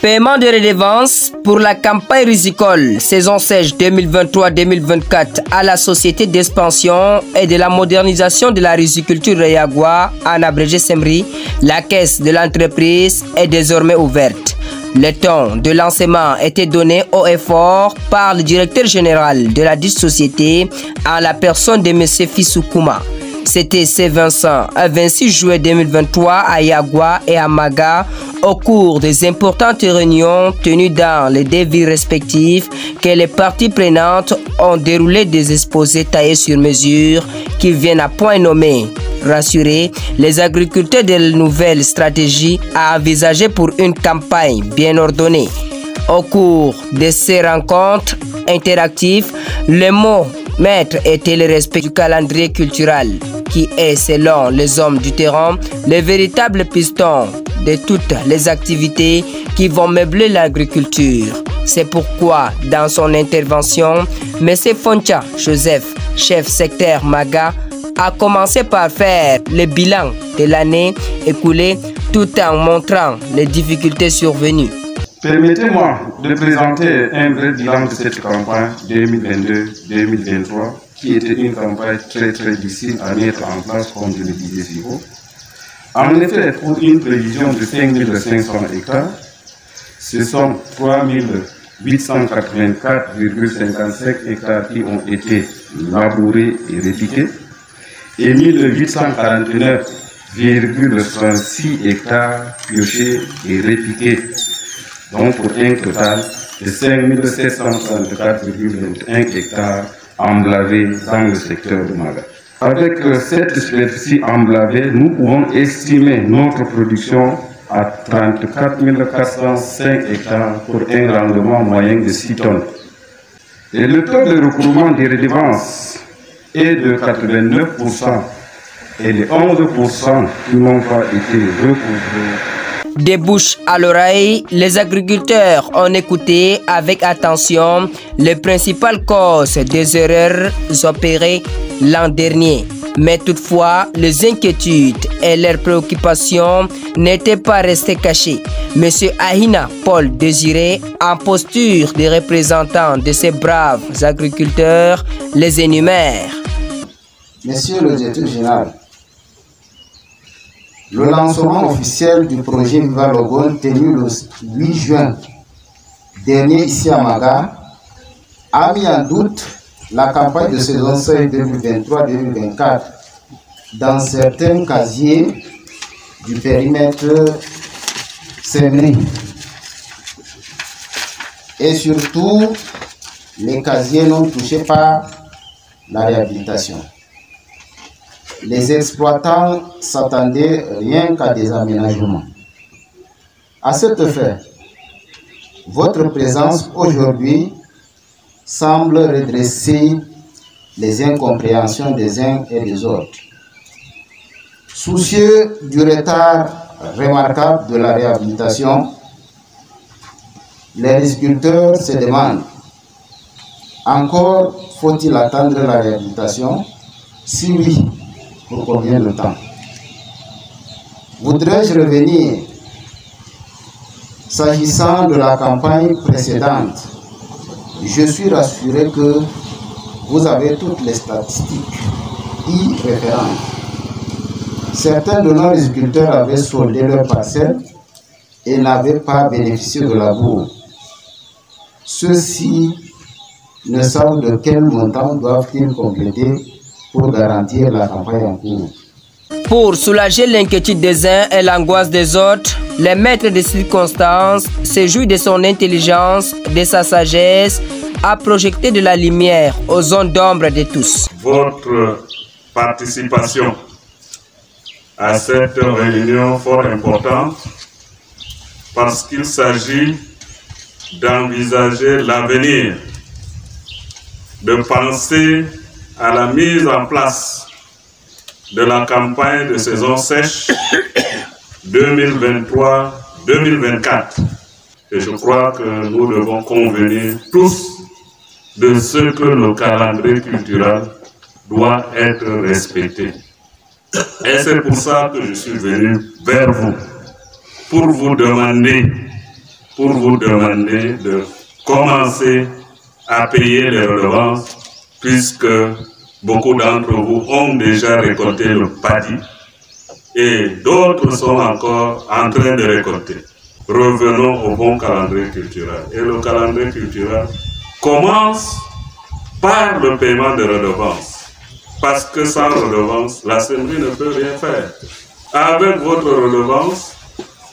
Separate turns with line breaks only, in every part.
Paiement de redevances pour la campagne risicole saison sèche 2023-2024 à la Société d'expansion et de la modernisation de la riziculture Rayagua, en abrégé SEMRI. La caisse de l'entreprise est désormais ouverte. Le temps de lancement était donné au effort par le directeur général de la dite société en la personne de M. Fissoukouma. C'était C-Vincent, le 26 juillet 2023 à Yagua et à Maga, au cours des importantes réunions tenues dans les deux villes respectives que les parties prenantes ont déroulé des exposés taillés sur mesure qui viennent à point nommé rassurer les agriculteurs de la nouvelle stratégie à envisager pour une campagne bien ordonnée. Au cours de ces rencontres interactives, le mot maître était le respect du calendrier culturel qui est, selon les hommes du terrain, le véritable piston de toutes les activités qui vont meubler l'agriculture. C'est pourquoi, dans son intervention, M. Foncha Joseph, chef secteur Maga, a commencé par faire le bilan de l'année écoulée tout en montrant les difficultés survenues.
Permettez-moi de présenter un vrai bilan de cette campagne 2022-2023 qui était une campagne très difficile à mettre en place, comme je le disais si haut. En effet, pour une prévision de 5500 hectares, ce sont 3884,55 hectares qui ont été labourés et répiqués et 1849,36 hectares piochés et répiqués. Donc pour un total de 5734,21 hectares emblavés dans le secteur de Maga. Avec cette superficie emblavée, nous pouvons estimer notre production à 34 405 hectares pour un rendement moyen de 6 tonnes. Et le taux de recouvrement des redevances est de 89% et les 11% qui n'ont pas été recouvrés.
Des bouches à l'oreille, les agriculteurs ont écouté avec attention les principales causes des erreurs opérées l'an dernier. Mais toutefois, les inquiétudes et leurs préoccupations n'étaient pas restées cachées. M. Ahina Paul Désiré, en posture de représentant de ces braves agriculteurs, les énumère.
Monsieur le directeur général, le lancement officiel du projet Viva Logone tenu le 8 juin dernier ici à Maga a mis en doute la campagne de saison 6 2023-2024 dans certains casiers du périmètre SEMRI et surtout les casiers non touchés par la réhabilitation. Les exploitants s'attendaient rien qu'à des aménagements. À cet effet, votre présence aujourd'hui semble redresser les incompréhensions des uns et des autres. Soucieux du retard remarquable de la réhabilitation, les agriculteurs se demandent: encore faut-il attendre la réhabilitation? Si oui, pour combien de temps? Voudrais-je revenir s'agissant de la campagne précédente? Je suis rassuré que vous avez toutes les statistiques y référentes. Certains de nos agriculteurs avaient soldé leurs parcelles et n'avaient pas bénéficié de la bourre. Ceux-ci ne savent de quel montant doivent-ils compléter pour garantir la campagne en cours.
Pour soulager l'inquiétude des uns et l'angoisse des autres, le maître des circonstances se jouit de son intelligence, de sa sagesse, à projeter de la lumière aux zones d'ombre de tous.
Votre participation à cette réunion fort importante parce qu'il s'agit d'envisager l'avenir, de penser à la mise en place de la campagne de saison sèche 2023-2024. Et je crois que nous devons convenir tous de ce que le calendrier culturel doit être respecté. Et c'est pour ça que je suis venu vers vous, pour vous demander pour vous demander de commencer à payer les redevances, puisque beaucoup d'entre vous ont déjà récolté le paddy et d'autres sont encore en train de récolter. Revenons au bon calendrier culturel. Et le calendrier culturel commence par le paiement de redevances. Parce que sans redevance, l'Assemblée ne peut rien faire. Avec votre redevance,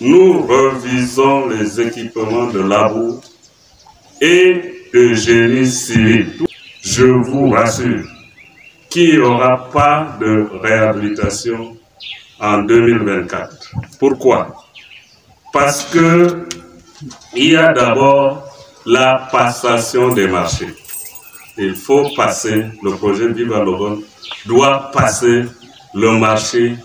nous revisons les équipements de labour et de génie civil. Je vous rassure qu'il n'y aura pas de réhabilitation en 2024. Pourquoi? Parce que il y a d'abord la passation des marchés. Il faut passer, le projet Viva Logone doit passer le marché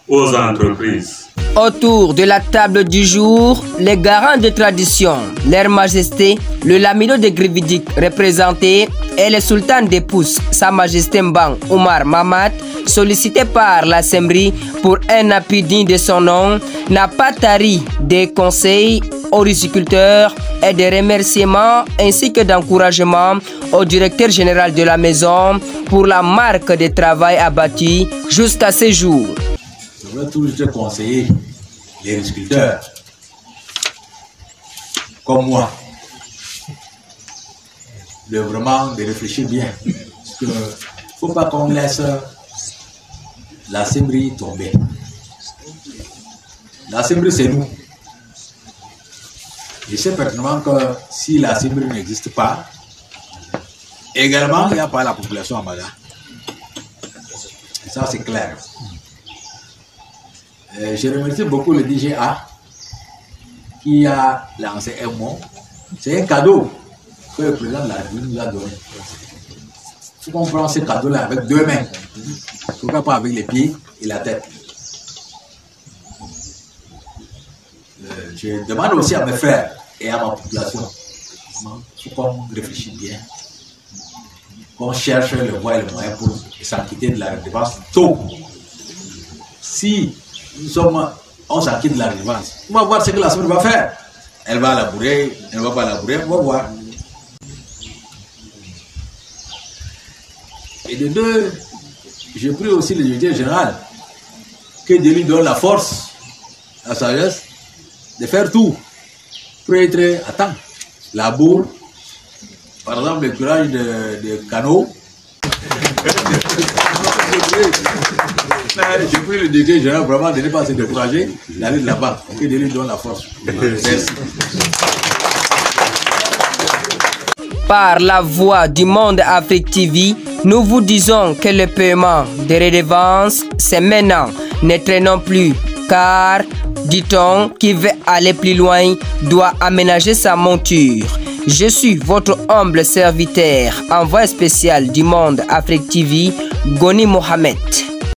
aux entreprises.
Autour de la table du jour, les garants de tradition, Leur Majesté, le Lamido de Grividik représenté et le sultan des Pousses, Sa Majesté Mbang Oumar Mamad, sollicité par la Semri pour un appui digne de son nom, n'a pas tari des conseils aux riziculteurs et des remerciements ainsi que d'encouragement au directeur général de la maison pour la marque de travail abattu jusqu'à ce jour.
Je veux toujours conseiller les riziculteurs comme moi de vraiment de réfléchir bien. Parce que faut pas qu'on laisse la Semri tomber. La Semri, c'est nous. Je sais pertinemment que si la Semri n'existe pas, également, il n'y a pas la population à Maga. Ça, c'est clair. Je remercie beaucoup le DGA qui a lancé un mot. C'est un cadeau que le président de la République nous a donné. Il faut qu'on prenne ce cadeau-là avec deux mains. Pourquoi pas avec les pieds et la tête. Je demande aussi à mes frères et à ma population, il faut qu'on réfléchisse bien, qu'on cherche le voie et le moyen pour s'acquitter de la redevance tôt. Si on s'acquitte de la redevance, on va voir ce que la Semri va faire. Elle va labourer, elle ne va pas labourer, on va voir. Et de deux, je prie aussi le directeur général que Dieu lui donne la force, la sagesse, de faire tout pour être à temps. La bourre, par exemple le curage de canaux. Je prie le directeur général vraiment de ne pas se décourager, d'aller là-bas, que Dieu lui donne la force. Merci.
Par la voix du Monde Afrique TV, nous vous disons que le paiement des redevances, c'est maintenant. Ne traînons plus, car, dit-on, qui veut aller plus loin doit aménager sa monture. Je suis votre humble serviteur, envoyé spécial du Monde Afrique TV, Goni Mohamed.